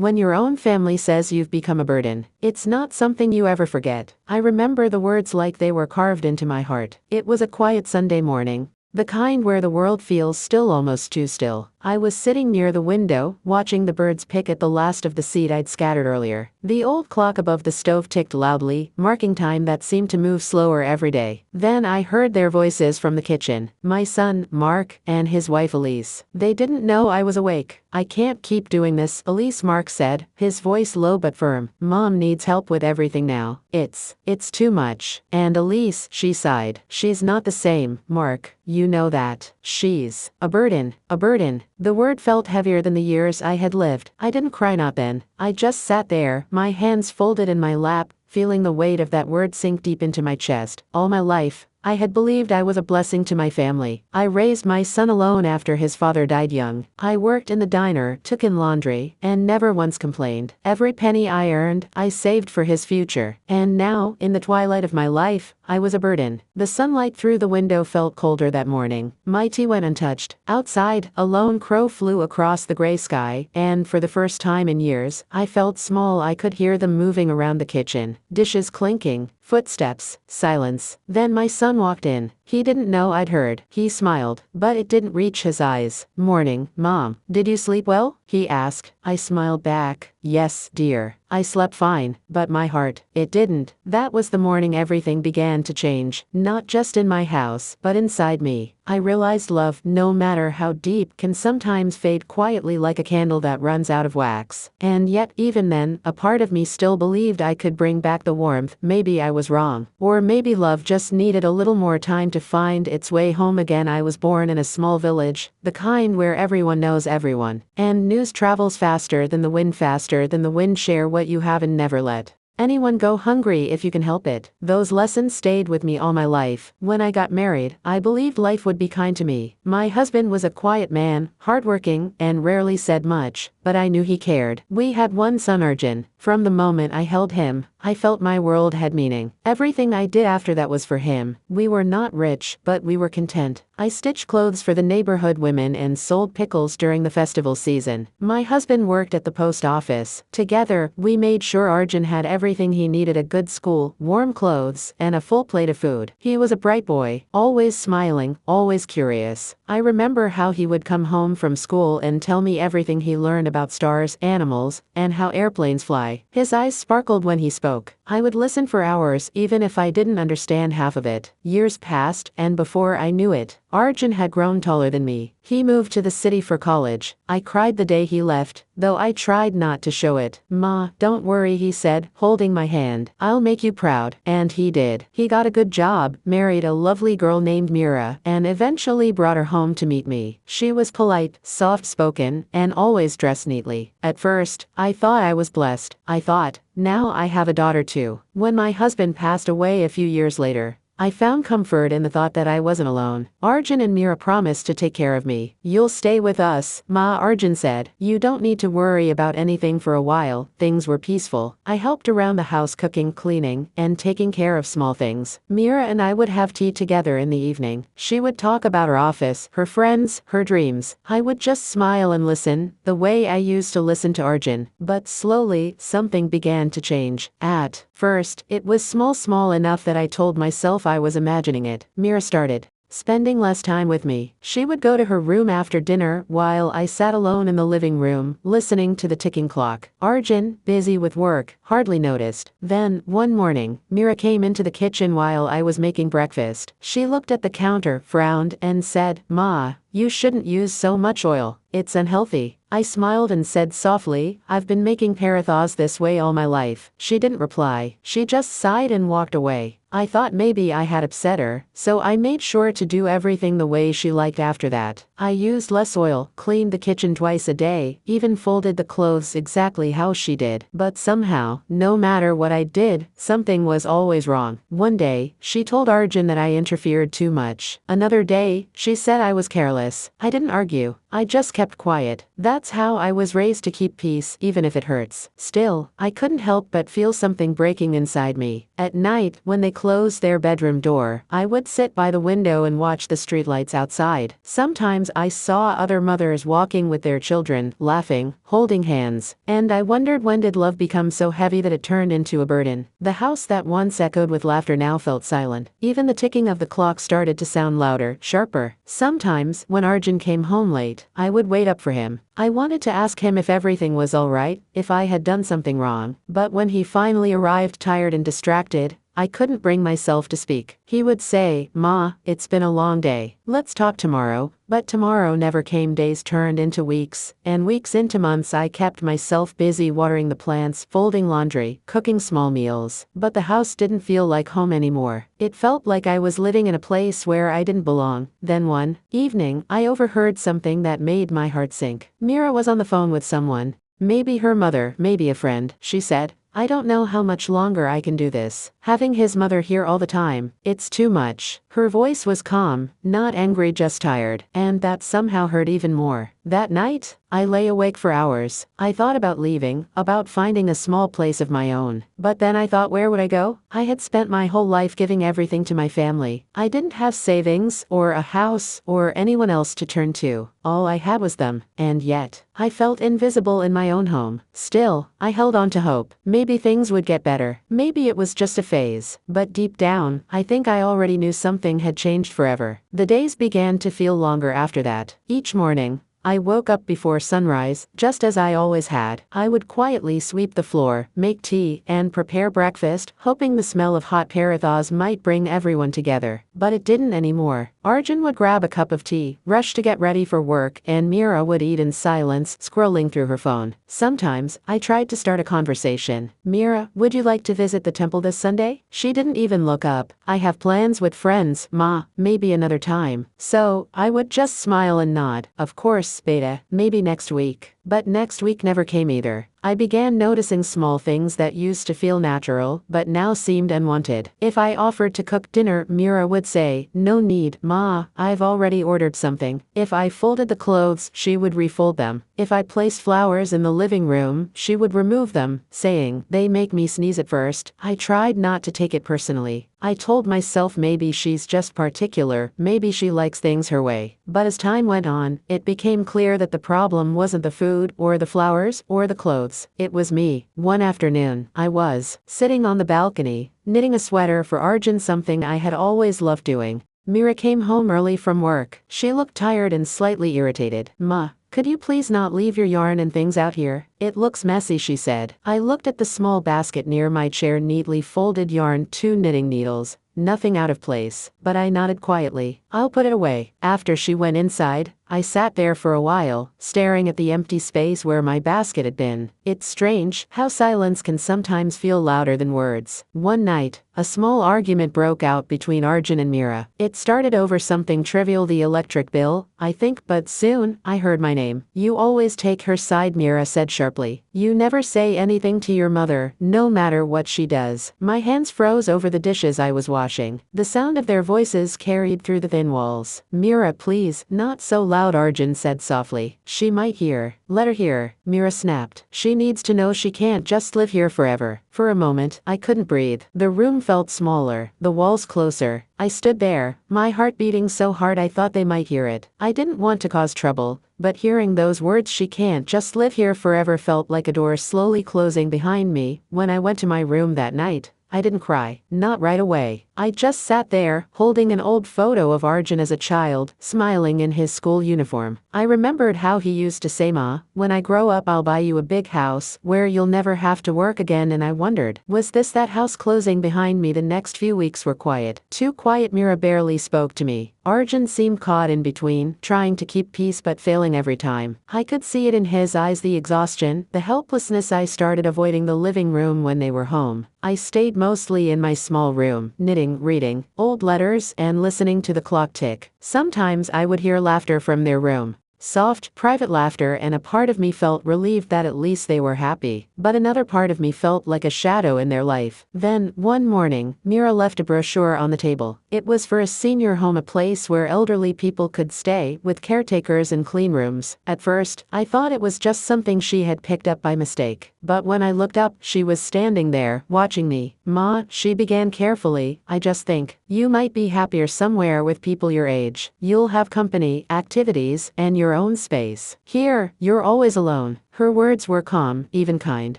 When your own family says you've become a burden, it's not something you ever forget. I remember the words like they were carved into my heart. It was a quiet Sunday morning. The kind where the world feels still, almost too still. I was sitting near the window, watching the birds pick at the last of the seed I'd scattered earlier. The old clock above the stove ticked loudly, marking time that seemed to move slower every day. Then I heard their voices from the kitchen. My son, Mark, and his wife Elise. They didn't know I was awake. "I can't keep doing this," Elise, Mark said, his voice low but firm. "Mom needs help with everything now. It's too much." And Elise, she sighed. "She's not the same, Mark. You know that. She's a burden, a burden." The word felt heavier than the years I had lived. I didn't cry, not then. I just sat there, my hands folded in my lap, feeling the weight of that word sink deep into my chest. All my life, I had believed I was a blessing to my family. I raised my son alone after his father died young. I worked in the diner, took in laundry, and never once complained. Every penny I earned, I saved for his future. And now, in the twilight of my life, I was a burden. The sunlight through the window felt colder that morning. My tea went untouched. Outside, a lone crow flew across the gray sky, and for the first time in years, I felt small. I could hear them moving around the kitchen. Dishes clinking, footsteps, silence. Then my son walked in. He didn't know I'd heard. He smiled, but it didn't reach his eyes. "Morning, Mom. Did you sleep well?" he asked. I smiled back. "Yes, dear. I slept fine, but my heart, it didn't." That was the morning everything began to change, not just in my house, but inside me. I realized love, no matter how deep, can sometimes fade quietly like a candle that runs out of wax. And yet, even then, a part of me still believed I could bring back the warmth. Maybe I was wrong. Or maybe love just needed a little more time to find its way home again. I was born in a small village, the kind where everyone knows everyone. And news travels faster than the wind, faster than the wind. Share what you have and never let anyone go hungry if you can help it. Those lessons stayed with me all my life. When I got married, I believed life would be kind to me. My husband was a quiet man, hardworking, and rarely said much, but I knew he cared. We had one son, Arjun. From the moment I held him, I felt my world had meaning. Everything I did after that was for him. We were not rich, but we were content. I stitched clothes for the neighborhood women and sold pickles during the festival season. My husband worked at the post office. Together, we made sure Arjun had everything he needed: a good school, warm clothes, and a full plate of food. He was a bright boy, always smiling, always curious. I remember how he would come home from school and tell me everything he learned about stars, animals, and how airplanes fly. His eyes sparkled when he spoke. I would listen for hours, even if I didn't understand half of it. Years passed, and before I knew it, Arjun had grown taller than me. He moved to the city for college. I cried the day he left, though I tried not to show it. "Ma, don't worry," he said, holding my hand. "I'll make you proud." And he did. He got a good job, married a lovely girl named Mira, and eventually brought her home to meet me. She was polite, soft-spoken, and always dressed neatly. At first, I thought I was blessed. I thought, now I have a daughter too. When my husband passed away a few years later, I found comfort in the thought that I wasn't alone. Arjun and Mira promised to take care of me. "You'll stay with us, Ma," Arjun said. "You don't need to worry about anything for a while." Things were peaceful. I helped around the house, cooking, cleaning, and taking care of small things. Mira and I would have tea together in the evening. She would talk about her office, her friends, her dreams. I would just smile and listen, the way I used to listen to Arjun. But slowly, something began to change. At first, it was small enough that I told myself I was imagining it. Mira started spending less time with me. She would go to her room after dinner while I sat alone in the living room, listening to the ticking clock. Arjun, busy with work, hardly noticed. Then, one morning, Mira came into the kitchen while I was making breakfast. She looked at the counter, frowned, and said, "Ma, you shouldn't use so much oil. It's unhealthy." I smiled and said softly, "I've been making parathas this way all my life." She didn't reply. She just sighed and walked away. I thought maybe I had upset her, so I made sure to do everything the way she liked after that. I used less oil, cleaned the kitchen twice a day, even folded the clothes exactly how she did. But somehow, no matter what I did, something was always wrong. One day, she told Arjun that I interfered too much. Another day, she said I was careless. I didn't argue. I just kept quiet. That's how I was raised, to keep peace, even if it hurts. Still, I couldn't help but feel something breaking inside me. At night, when they closed their bedroom door, I would sit by the window and watch the streetlights outside. Sometimes I saw other mothers walking with their children, laughing, holding hands, and I wondered, when did love become so heavy that it turned into a burden? The house that once echoed with laughter now felt silent. Even the ticking of the clock started to sound louder, sharper. Sometimes, when Arjun came home late, I would wait up for him. I wanted to ask him if everything was all right, if I had done something wrong. But when he finally arrived, tired and distracted, I couldn't bring myself to speak. He would say, "Ma, it's been a long day. Let's talk tomorrow." But tomorrow never came. Days turned into weeks, and weeks into months. I kept myself busy watering the plants, folding laundry, cooking small meals. But the house didn't feel like home anymore. It felt like I was living in a place where I didn't belong. Then one evening, I overheard something that made my heart sink. Mira was on the phone with someone. Maybe her mother, maybe a friend, she said. "I don't know how much longer I can do this. Having his mother here all the time, it's too much." Her voice was calm, not angry, just tired, and that somehow hurt even more. That night, I lay awake for hours. I thought about leaving, about finding a small place of my own. But then I thought, where would I go? I had spent my whole life giving everything to my family. I didn't have savings, or a house, or anyone else to turn to. All I had was them, and yet, I felt invisible in my own home. Still, I held on to hope. Maybe things would get better. Maybe it was just a phase. But deep down, I think I already knew something had changed forever. The days began to feel longer after that. Each morning, I woke up before sunrise, just as I always had. I would quietly sweep the floor, make tea, and prepare breakfast, hoping the smell of hot parathas might bring everyone together. But it didn't anymore. Arjun would grab a cup of tea, rush to get ready for work, and Mira would eat in silence, scrolling through her phone. Sometimes, I tried to start a conversation. "Mira, would you like to visit the temple this Sunday?" She didn't even look up. "I have plans with friends, Ma, maybe another time." So, I would just smile and nod. "Of course, Beta, maybe next week." But next week never came either. I began noticing small things that used to feel natural, but now seemed unwanted. If I offered to cook dinner, Mira would say, "No need, Ma, I've already ordered something." If I folded the clothes, she would refold them. If I placed flowers in the living room, she would remove them, saying, "They make me sneeze." At first, I tried not to take it personally. I told myself maybe she's just particular, maybe she likes things her way. But as time went on, it became clear that the problem wasn't the food, or the flowers, or the clothes. It was me. One afternoon, I was sitting on the balcony, knitting a sweater for Arjun, something I had always loved doing. Mira came home early from work. She looked tired and slightly irritated. "Ma, could you please not leave your yarn and things out here? It looks messy," she said. I looked at the small basket near my chair, neatly folded yarn, 2 knitting needles. Nothing out of place, but I nodded quietly. "I'll put it away." After she went inside, I sat there for a while, staring at the empty space where my basket had been. It's strange how silence can sometimes feel louder than words. One night, a small argument broke out between Arjun and Mira. It started over something trivial, the electric bill, I think, but soon, I heard my name. "You always take her side," Mira said sharply. "You never say anything to your mother, no matter what she does." My hands froze over the dishes I was washing. The sound of their voices carried through the thin walls. "Mira, please, not so loud," Arjun said softly. "She might hear." "Let her hear," Mira snapped. "She needs to know she can't just live here forever." For a moment, I couldn't breathe. The room felt smaller, the walls closer. I stood there, my heart beating so hard I thought they might hear it. I didn't want to cause trouble, but hearing those words, "she can't just live here forever," felt like a door slowly closing behind me. When I went to my room that night, I didn't cry, not right away. I just sat there, holding an old photo of Arjun as a child, smiling in his school uniform. I remembered how he used to say, "Ma, when I grow up I'll buy you a big house, where you'll never have to work again," and I wondered, was this that house closing behind me? The next few weeks were quiet. Too quiet. Mira barely spoke to me. Arjun seemed caught in between, trying to keep peace but failing every time. I could see it in his eyes, the exhaustion, the helplessness. I started avoiding the living room when they were home. I stayed mostly in my small room, knitting, reading old letters, and listening to the clock tick. Sometimes I would hear laughter from their room, Soft, private laughter, and a part of me felt relieved that at least they were happy. But another part of me felt like a shadow in their life. Then, one morning, Mira left a brochure on the table. It was for a senior home, a place where elderly people could stay, with caretakers and clean rooms. At first, I thought it was just something she had picked up by mistake. But when I looked up, she was standing there, watching me. "Ma," she began carefully, "I just think you might be happier somewhere with people your age. You'll have company, activities, and your own space. Here, you're always alone." Her words were calm, even kind,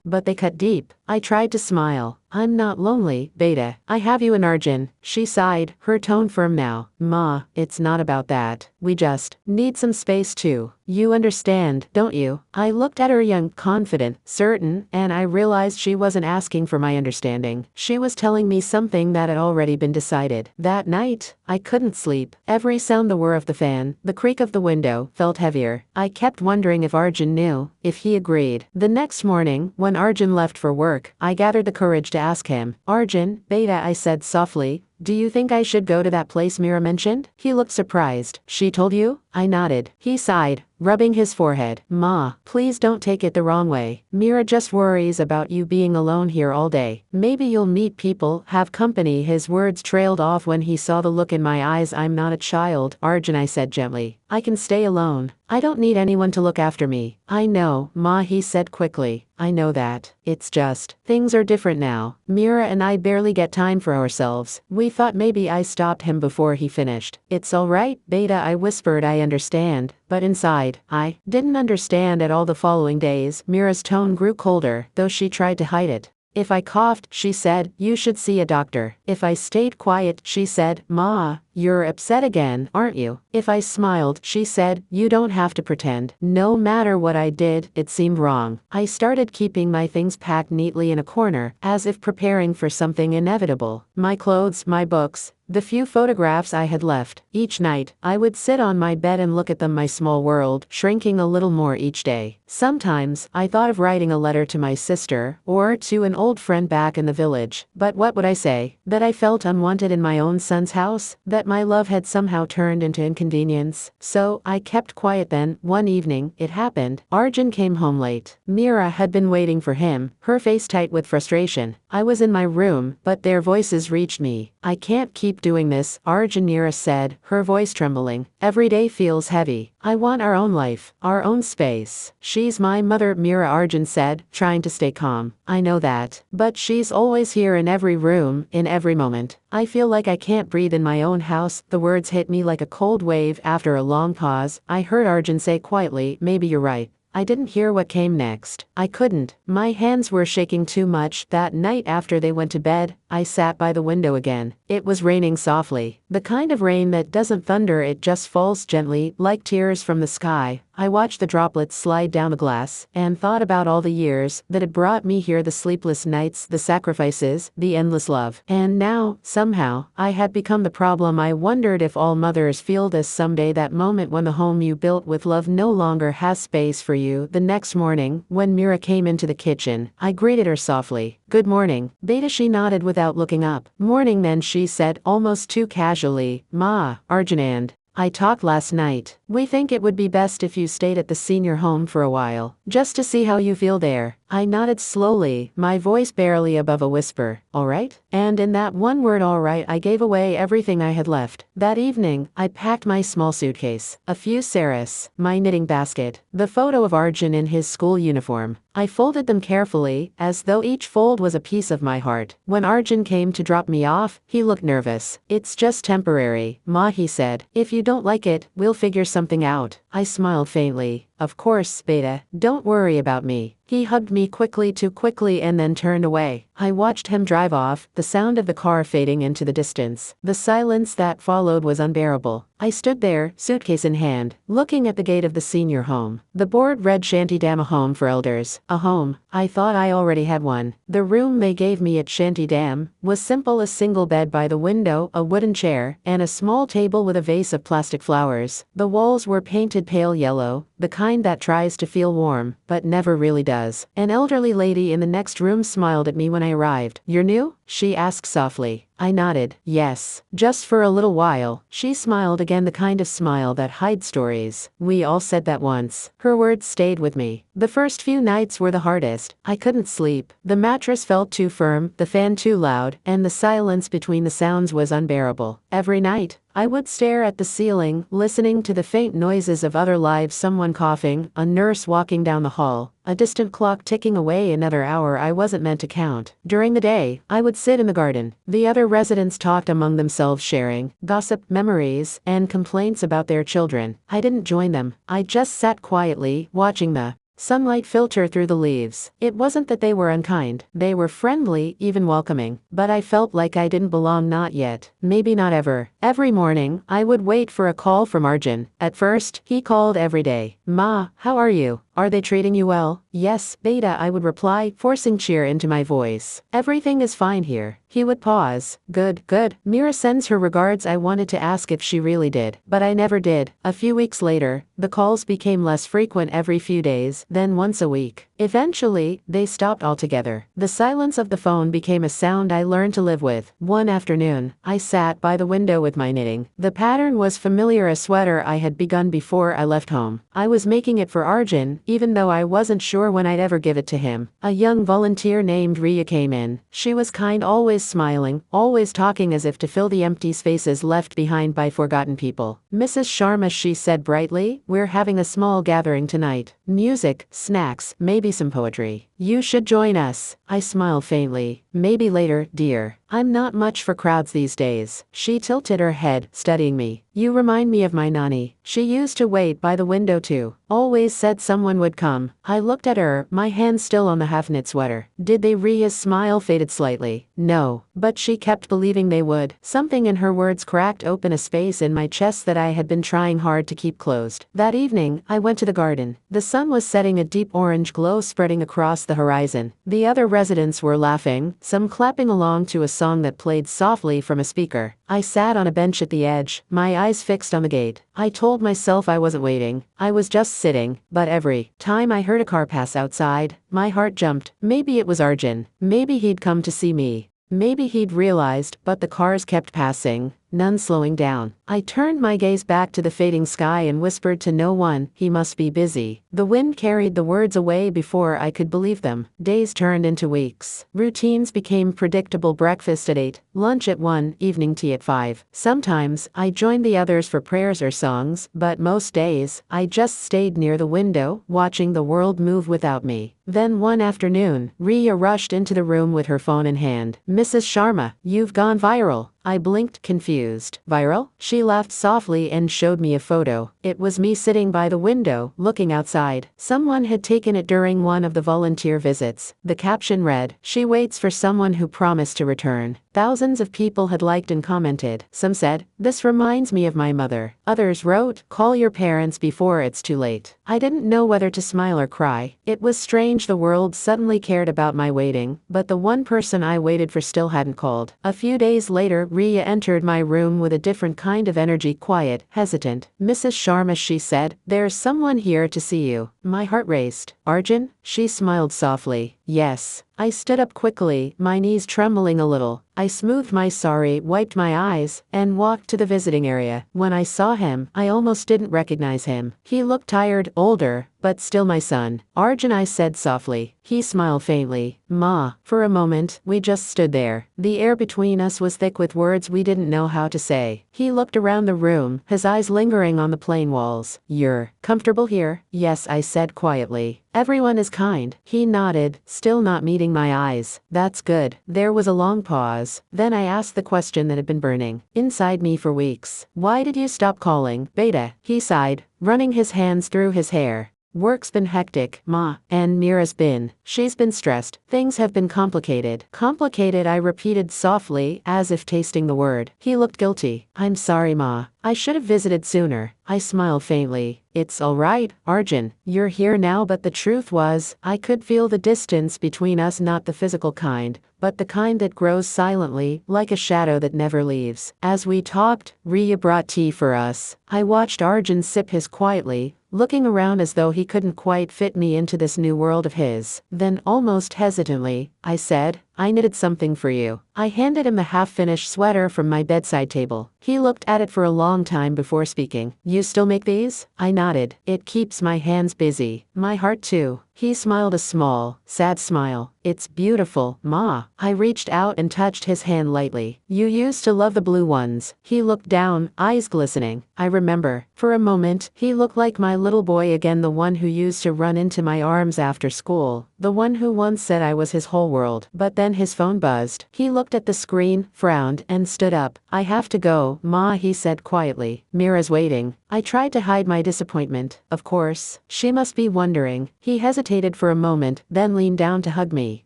but they cut deep. I tried to smile. "I'm not lonely, Beta. I have you and Arjun." She sighed, her tone firm now. "Ma, it's not about that. We just need some space too. You understand, don't you?" I looked at her, young, confident, certain, and I realized she wasn't asking for my understanding. She was telling me something that had already been decided. That night, I couldn't sleep. Every sound, the whir of the fan, the creak of the window, felt heavier. I kept wondering if Arjun knew, if he agreed. The next morning, when Arjun left for work, I gathered the courage to ask him. "Arjun, Beta," I said softly, "do you think I should go to that place Mira mentioned?" He looked surprised. "She told you?" I nodded. He sighed, rubbing his forehead. "Ma, please don't take it the wrong way. Mira just worries about you being alone here all day. Maybe you'll meet people, have company." His words trailed off when he saw the look in my eyes. "I'm not a child, Arjun," I said gently. "I can stay alone. I don't need anyone to look after me." "I know, Ma," he said quickly. "I know that. It's just, things are different now. Mira and I barely get time for ourselves." We thought maybe I stopped him before he finished. "It's all right, Beta," I whispered. "I understand." But inside, I didn't understand at all. The following days, Mira's tone grew colder, though she tried to hide it. If I coughed, she said, "You should see a doctor." If I stayed quiet, she said, "Ma, you're upset again, aren't you?" If I smiled, she said, "You don't have to pretend." No matter what I did, it seemed wrong. I started keeping my things packed neatly in a corner, as if preparing for something inevitable. My clothes, my books, the few photographs I had left. Each night, I would sit on my bed and look at them, my small world, shrinking a little more each day. Sometimes, I thought of writing a letter to my sister, or to an old friend back in the village. But what would I say? That I felt unwanted in my own son's house? That my love had somehow turned into inconvenience? So, I kept quiet. Then, one evening, it happened. Arjun came home late. Mira had been waiting for him, her face tight with frustration. I was in my room, but their voices reached me. "I can't keep doing this," Arjun, Mira said, her voice trembling. "Every day feels heavy. I want our own life, our own space." "She's my mother," Mira, Arjun said, trying to stay calm. "I know that. But she's always here, in every room, in every moment. I feel like I can't breathe in my own house." The words hit me like a cold wave. After a long pause, I heard Arjun say quietly, "Maybe you're right." I didn't hear what came next. I couldn't. My hands were shaking too much. That night after they went to bed, I sat by the window again. It was raining softly. The kind of rain that doesn't thunder, it just falls gently, like tears from the sky. I watched the droplets slide down the glass, and thought about all the years that had brought me here, the sleepless nights, the sacrifices, the endless love. And now, somehow, I had become the problem. I wondered if all mothers feel this someday, that moment when the home you built with love no longer has space for you. The next morning, when Mira came into the kitchen, I greeted her softly. "Good morning, Beta." She nodded without looking up. "Morning then," she said, almost too casually. "Ma, Arjun and I talked last night. We think it would be best if you stayed at the senior home for a while, just to see how you feel there." I nodded slowly, my voice barely above a whisper. "All right?" And in that one word, "all right," I gave away everything I had left. That evening, I packed my small suitcase, a few saris, my knitting basket, the photo of Arjun in his school uniform. I folded them carefully, as though each fold was a piece of my heart. When Arjun came to drop me off, he looked nervous. "It's just temporary, Ma," he said. "If you don't like it, we'll figure something out." I smiled faintly. "Of course, Beta. Don't worry about me." He hugged me quickly, too quickly, and then turned away. I watched him drive off, the sound of the car fading into the distance. The silence that followed was unbearable. I stood there, suitcase in hand, looking at the gate of the senior home. The board read Shanty Dam, a home for elders. A home. I thought I already had one. The room they gave me at Shanty Dam was simple: a single bed by the window, a wooden chair, and a small table with a vase of plastic flowers. The walls were painted pale yellow, the kind that tries to feel warm, but never really does. An elderly lady in the next room smiled at me when I arrived. "You're new?" she asked softly. I nodded. Yes. Just for a little while. She smiled again, the kind of smile that hides stories. We all said that once. Her words stayed with me. The first few nights were the hardest. I couldn't sleep. The mattress felt too firm, the fan too loud, and the silence between the sounds was unbearable. Every night, I would stare at the ceiling, listening to the faint noises of other lives, someone coughing, a nurse walking down the hall, a distant clock ticking away another hour I wasn't meant to count. During the day, I would sit in the garden. The other residents talked among themselves, sharing gossip, memories, and complaints about their children. I didn't join them. I just sat quietly, watching the sunlight filter through the leaves. It wasn't that they were unkind. They were friendly, even welcoming. But I felt like I didn't belong, not yet. Maybe not ever. Every morning, I would wait for a call from Arjun. At first, he called every day. Ma, how are you? Are they treating you well? Yes, Beta, I would reply, forcing cheer into my voice. Everything is fine here. He would pause. Good, good. Mira sends her regards. I wanted to ask if she really did, but I never did. A few weeks later, the calls became less frequent, every few days, then once a week. Eventually, they stopped altogether. The silence of the phone became a sound I learned to live with. One afternoon, I sat by the window with my knitting. The pattern was familiar, a sweater I had begun before I left home. I was making it for Arjun, even though I wasn't sure when I'd ever give it to him. A young volunteer named Ria came in. She was kind, always smiling, always talking as if to fill the empty spaces left behind by forgotten people. Mrs. Sharma, she said brightly, we're having a small gathering tonight. Music, snacks, maybe some poetry. You should join us. I smiled faintly. Maybe later, dear. I'm not much for crowds these days. She tilted her head, studying me. You remind me of my Nani. She used to wait by the window too. Always said someone would come. I looked at her, my hand still on the half-knit sweater. Did they? Ria's smile faded slightly. No, but she kept believing they would. Something in her words cracked open a space in my chest that I had been trying hard to keep closed. That evening, I went to the garden. The sun was setting, a deep orange glow spreading across the horizon. The other residents were laughing, some clapping along to a song that played softly from a speaker. I sat on a bench at the edge, my eyes fixed on the gate. I told myself I wasn't waiting. I was just sitting, but every time I heard a car pass outside, my heart jumped. Maybe it was Arjun. Maybe he'd come to see me. Maybe he'd realized, but the cars kept passing, none slowing down. I turned my gaze back to the fading sky and whispered to no one, he must be busy. The wind carried the words away before I could believe them. Days turned into weeks. Routines became predictable: breakfast at 8, lunch at 1, evening tea at 5. Sometimes, I joined the others for prayers or songs, but most days, I just stayed near the window, watching the world move without me. Then one afternoon, Ria rushed into the room with her phone in hand. Mrs. Sharma, you've gone viral. I blinked, confused. Viral? She laughed softly and showed me a photo. It was me sitting by the window, looking outside. Someone had taken it during one of the volunteer visits. The caption read, "She waits for someone who promised to return." Thousands of people had liked and commented. Some said, "This reminds me of my mother." Others wrote, "Call your parents before it's too late." I didn't know whether to smile or cry. It was strange, the world suddenly cared about my waiting, but the one person I waited for still hadn't called. A few days later, Ria entered my room with a different kind of energy, quiet, hesitant. "Mrs. Sharma," she said, "there's someone here to see you." My heart raced. "Arjun?" She smiled softly. "Yes." I stood up quickly, my knees trembling a little. I smoothed my sari, wiped my eyes, and walked to the visiting area. When I saw him, I almost didn't recognize him. He looked tired, older, but still my son. "Arjun," I said softly. He smiled faintly. "Ma." For a moment, we just stood there. The air between us was thick with words we didn't know how to say. He looked around the room, his eyes lingering on the plain walls. "You're comfortable here?" "Yes," I said quietly. "Everyone is kind." He nodded, still not meeting my eyes. "That's good." There was a long pause. Then I asked the question that had been burning inside me for weeks. "Why did you stop calling, Beta?" He sighed, running his hands through his hair. "Work's been hectic, Ma, and Mira's been. She's been stressed. Things have been complicated." "Complicated," I repeated softly, as if tasting the word. He looked guilty. "I'm sorry, Ma. I should have visited sooner." I smiled faintly. "It's all right, Arjun. You're here now." But the truth was, I could feel the distance between us, not the physical kind, but the kind that grows silently, like a shadow that never leaves. As we talked, Ria brought tea for us. I watched Arjun sip his quietly, looking around as though he couldn't quite fit me into this new world of his. Then, almost hesitantly, I said, I knitted something for you. I handed him the half-finished sweater from my bedside table. He looked at it for a long time before speaking. You still make these? I nodded. It keeps my hands busy. My heart too. He smiled a small, sad smile. It's beautiful, Ma. I reached out and touched his hand lightly. You used to love the blue ones. He looked down, eyes glistening. I remember. For a moment, he looked like my little boy again, the one who used to run into my arms after school. The one who once said I was his whole world. But then his phone buzzed. He looked at the screen, frowned, and stood up. I have to go, Ma, he said quietly. Mira's waiting. I tried to hide my disappointment. Of course. She must be wondering. He hesitated for a moment, then leaned down to hug me.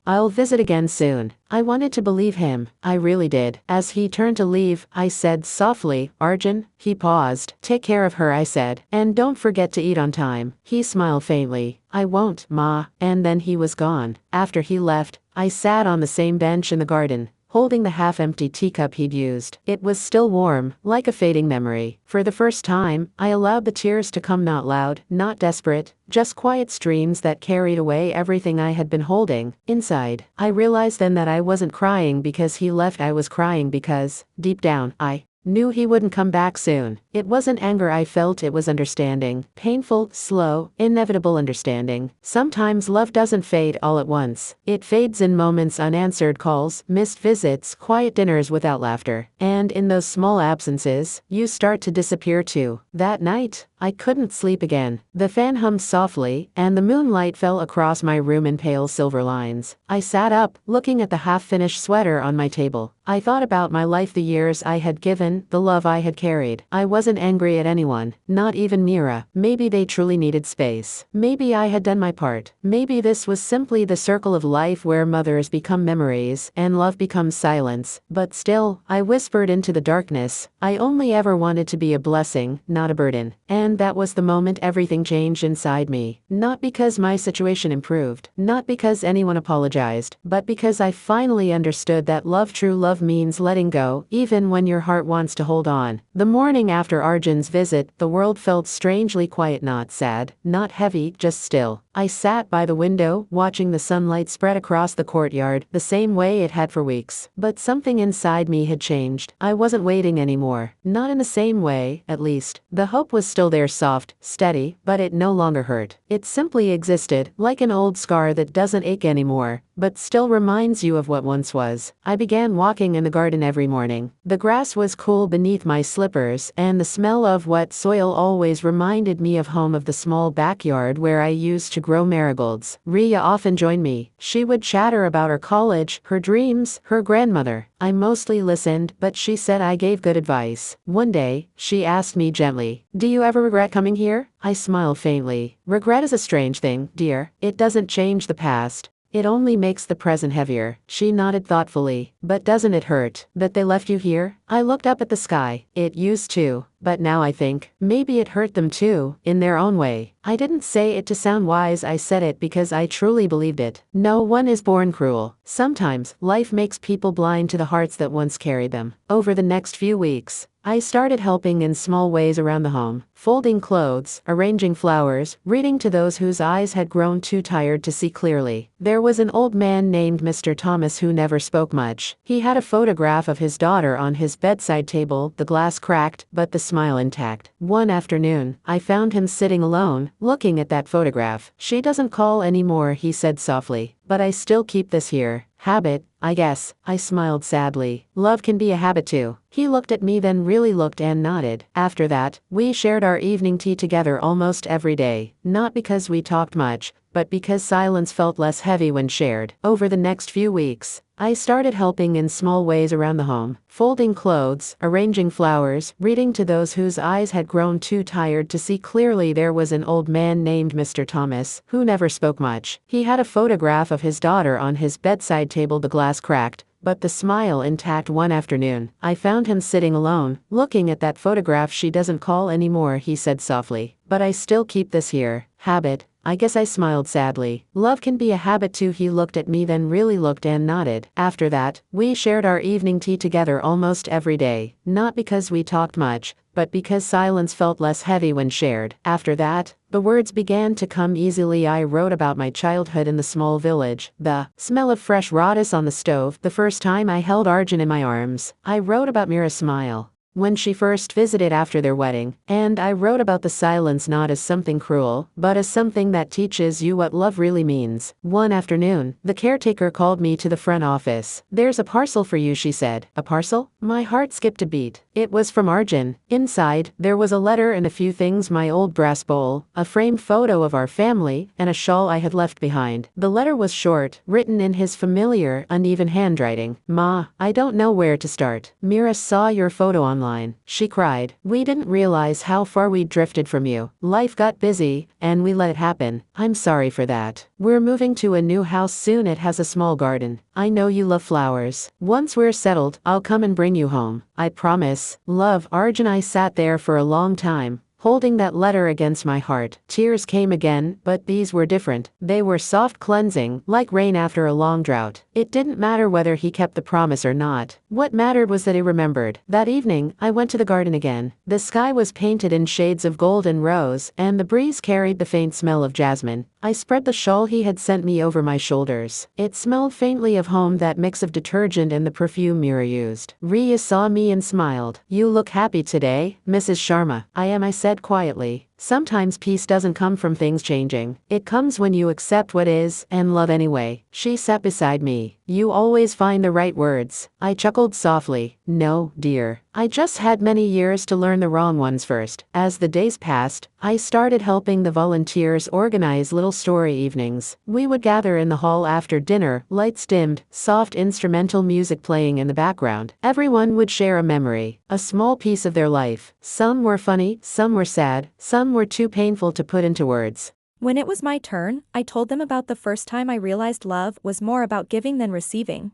I'll visit again soon. I wanted to believe him. I really did. As he turned to leave, I said softly, Arjun. He paused. Take care of her, I said. And don't forget to eat on time. He smiled faintly. I won't, Ma. And then he was gone. After he left, I sat on the same bench in the garden, holding the half-empty teacup he'd used. It was still warm, like a fading memory. For the first time, I allowed the tears to come, not loud, not desperate, just quiet streams that carried away everything I had been holding inside. I realized then that I wasn't crying because he left. I was crying because, deep down, I knew he wouldn't come back soon. It wasn't anger I felt, it was understanding. Painful, slow, inevitable understanding. Sometimes love doesn't fade all at once. It fades in moments, unanswered calls, missed visits, quiet dinners without laughter. And in those small absences, you start to disappear too. That night, I couldn't sleep again. The fan hummed softly, and the moonlight fell across my room in pale silver lines. I sat up, looking at the half-finished sweater on my table. I thought about my life, the years I had given, the love I had carried. I wasn't angry at anyone, not even Mira. Maybe they truly needed space. Maybe I had done my part. Maybe this was simply the circle of life where mothers become memories and love becomes silence. But still, I whispered into the darkness, I only ever wanted to be a blessing, not a burden. And that was the moment everything changed inside me. Not because my situation improved, not because anyone apologized, but because I finally understood that love, true love, means letting go, even when your heart wants to hold on. The morning after Arjun's visit, the world felt strangely quiet, not sad, not heavy, just still. I sat by the window, watching the sunlight spread across the courtyard, the same way it had for weeks. But something inside me had changed. I wasn't waiting anymore. Not in the same way, at least. The hope was still there, soft, steady, but it no longer hurt. It simply existed, like an old scar that doesn't ache anymore, but still reminds you of what once was. I began walking in the garden every morning. The grass was cool beneath my slippers, and the smell of wet soil always reminded me of home, of the small backyard where I used to grow marigolds. Ria often joined me. She would chatter about her college, her dreams, her grandmother. I mostly listened, but she said I gave good advice. One day, she asked me gently, do you ever regret coming here? I smiled faintly. Regret is a strange thing, dear. It doesn't change the past. It only makes the present heavier. She nodded thoughtfully. But doesn't it hurt that they left you here? I looked up at the sky. It used to. But now I think, maybe it hurt them too, in their own way. I didn't say it to sound wise, I said it because I truly believed it. No one is born cruel. Sometimes, life makes people blind to the hearts that once carried them. Over the next few weeks, I started helping in small ways around the home, folding clothes, arranging flowers, reading to those whose eyes had grown too tired to see clearly. There was an old man named Mr. Thomas who never spoke much. He had a photograph of his daughter on his bedside table, the glass cracked, but the smile intact. One afternoon, I found him sitting alone, looking at that photograph. She doesn't call anymore, he said softly, but I still keep this here. Habit, I guess. I smiled sadly. Love can be a habit too. He looked at me, then really looked, and nodded. After that, we shared our evening tea together almost every day. Not because we talked much, but because silence felt less heavy when shared. Over the next few weeks, I started helping in small ways around the home, folding clothes, arranging flowers, reading to those whose eyes had grown too tired to see clearly. There was an old man named Mr. Thomas, who never spoke much. He had a photograph of his daughter on his bedside table, the glass cracked, but the smile intact. One afternoon, I found him sitting alone, looking at that photograph. She doesn't call anymore, he said softly, but I still keep this here. Habit, I guess I smiled sadly. Love can be a habit too. He looked at me, then really looked and nodded. After that, we shared our evening tea together almost every day. Not because we talked much, but because silence felt less heavy when shared. After that, the words began to come easily. I wrote about my childhood in the small village, the smell of fresh radish on the stove, the first time I held Arjun in my arms. I wrote about Mira's smile when she first visited after their wedding, and I wrote about the silence not as something cruel, but as something that teaches you what love really means. One afternoon, the caretaker called me to the front office. "There's a parcel for you," she said. "A parcel?" My heart skipped a beat. It was from Arjun. Inside, there was a letter and a few things: my old brass bowl, a framed photo of our family, and a shawl I had left behind. The letter was short, written in his familiar, uneven handwriting. "Ma, I don't know where to start. Mira saw your photo online," she cried. "We didn't realize how far we'd drifted from you. Life got busy, and we let it happen. I'm sorry for that. We're moving to a new house soon. It has a small garden. I know you love flowers. Once we're settled, I'll come and bring you home. I promise. Love, Arjun." I sat there for a long time, holding that letter against my heart. Tears came again, but these were different. They were soft, cleansing, like rain after a long drought. It didn't matter whether he kept the promise or not. What mattered was that he remembered. That evening, I went to the garden again. The sky was painted in shades of gold and rose, and the breeze carried the faint smell of jasmine. I spread the shawl he had sent me over my shoulders. It smelled faintly of home, that mix of detergent and the perfume Mira used. "Riya saw me and smiled. 'You look happy today, Mrs. Sharma.' 'I am,' I said quietly. Sometimes peace doesn't come from things changing. It comes when you accept what is, and love anyway." She sat beside me. "You always find the right words." I chuckled softly. "No, dear. I just had many years to learn the wrong ones first." As the days passed, I started helping the volunteers organize little story evenings. We would gather in the hall after dinner, lights dimmed, soft instrumental music playing in the background. Everyone would share a memory, a small piece of their life. Some were funny, some were sad, some were too painful to put into words. When it was my turn, I told them about the first time I realized love was more about giving than receiving.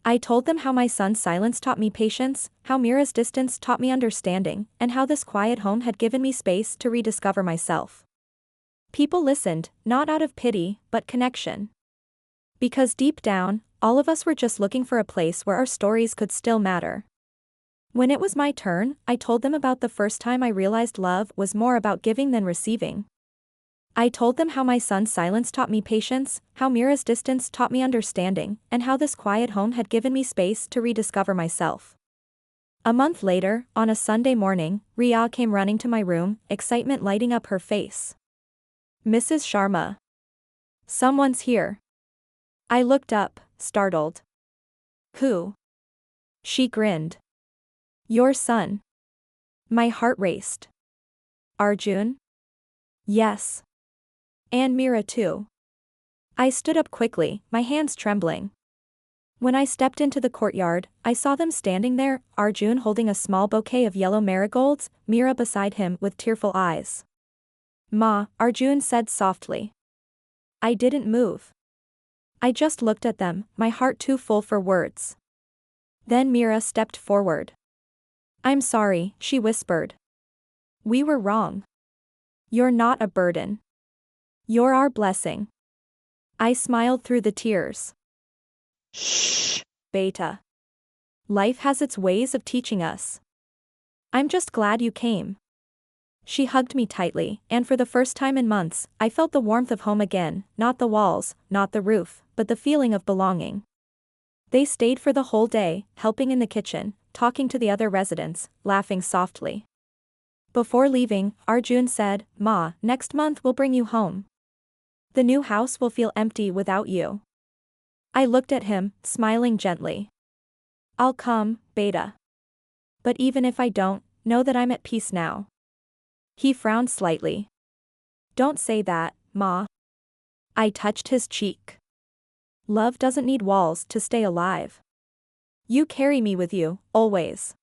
I told them how my son's silence taught me patience, how Mira's distance taught me understanding, and how this quiet home had given me space to rediscover myself. People listened, not out of pity, but connection. Because deep down, all of us were just looking for a place where our stories could still matter. When it was my turn, I told them about the first time I realized love was more about giving than receiving. I told them how my son's silence taught me patience, how Mira's distance taught me understanding, and how this quiet home had given me space to rediscover myself. A month later, on a Sunday morning, Riya came running to my room, excitement lighting up her face. "Mrs. Sharma. Someone's here." I looked up, startled. "Who?" She grinned. "Your son." My heart raced. "Arjun?" "Yes. And Mira too." I stood up quickly, my hands trembling. When I stepped into the courtyard, I saw them standing there, Arjun holding a small bouquet of yellow marigolds, Mira beside him with tearful eyes. "Ma," Arjun said softly. I didn't move. I just looked at them, my heart too full for words. Then Mira stepped forward. "I'm sorry," she whispered. "We were wrong. You're not a burden. You're our blessing." I smiled through the tears. "Shh, Beta. Life has its ways of teaching us. I'm just glad you came." She hugged me tightly, and for the first time in months, I felt the warmth of home again, not the walls, not the roof, but the feeling of belonging. They stayed for the whole day, helping in the kitchen, talking to the other residents, laughing softly. Before leaving, Arjun said, "Ma, next month we'll bring you home. The new house will feel empty without you." I looked at him, smiling gently. "I'll come, Beta. But even if I don't, know that I'm at peace now." He frowned slightly. "Don't say that, Ma." I touched his cheek. "Love doesn't need walls to stay alive. You carry me with you, always."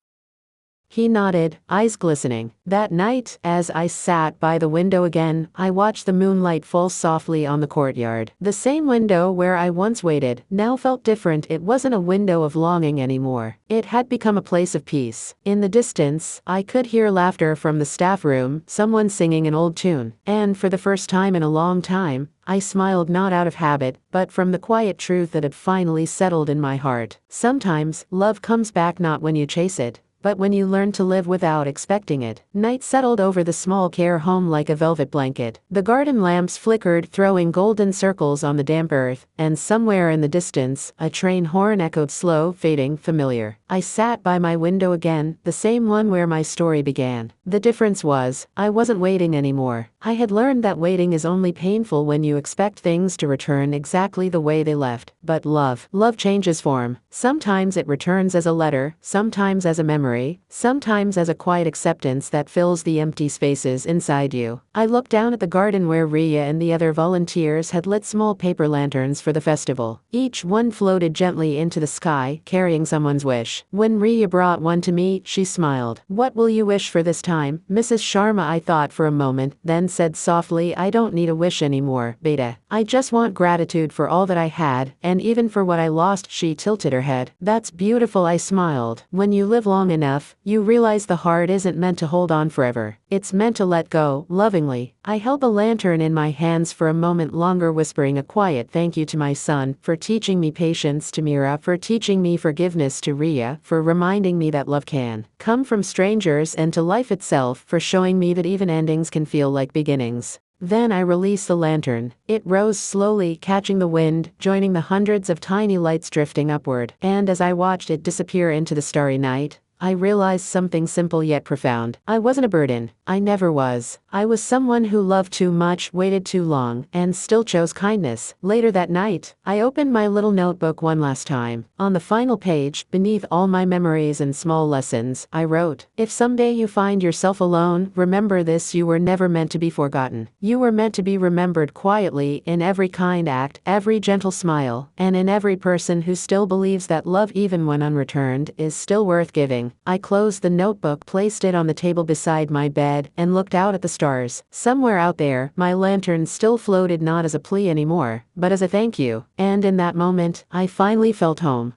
He nodded, eyes glistening. That night, as I sat by the window again, I watched the moonlight fall softly on the courtyard. The same window where I once waited now felt different. It wasn't a window of longing anymore. It had become a place of peace. In the distance, I could hear laughter from the staff room, someone singing an old tune. And for the first time in a long time, I smiled not out of habit, but from the quiet truth that had finally settled in my heart. Sometimes, love comes back not when you chase it, but when you learn to live without expecting it. Night settled over the small care home like a velvet blanket. The garden lamps flickered, throwing golden circles on the damp earth, and somewhere in the distance, a train horn echoed slow, fading, familiar. I sat by my window again, the same one where my story began. The difference was, I wasn't waiting anymore. I had learned that waiting is only painful when you expect things to return exactly the way they left. But love changes form. Sometimes it returns as a letter, sometimes as a memory, sometimes as a quiet acceptance that fills the empty spaces inside you. I looked down at the garden where Ria and the other volunteers had lit small paper lanterns for the festival. Each one floated gently into the sky, carrying someone's wish. When Ria brought one to me, she smiled. "What will you wish for this time, Mrs. Sharma?" I thought for a moment, then said softly, "I don't need a wish anymore, Beta. I just want gratitude for all that I had, and even for what I lost." She tilted her head. "That's beautiful," I smiled. When you live long enough, you realize the heart isn't meant to hold on forever. It's meant to let go, lovingly. I held the lantern in my hands for a moment longer, whispering a quiet thank you to my son, for teaching me patience, to Mira, for teaching me forgiveness, to Ria, for reminding me that love can come from strangers, and to life itself, for showing me that even endings can feel like beginnings. Then I released the lantern. It rose slowly, catching the wind, joining the hundreds of tiny lights drifting upward. And as I watched it disappear into the starry night, I realized something simple yet profound. I wasn't a burden. I never was. I was someone who loved too much, waited too long, and still chose kindness. Later that night, I opened my little notebook one last time. On the final page, beneath all my memories and small lessons, I wrote, "If someday you find yourself alone, remember this: you were never meant to be forgotten. You were meant to be remembered quietly, in every kind act, every gentle smile, and in every person who still believes that love, even when unreturned, is still worth giving." I closed the notebook, placed it on the table beside my bed, and looked out at the stars. Somewhere out there, my lantern still floated, not as a plea anymore, but as a thank you. And in that moment, I finally felt home.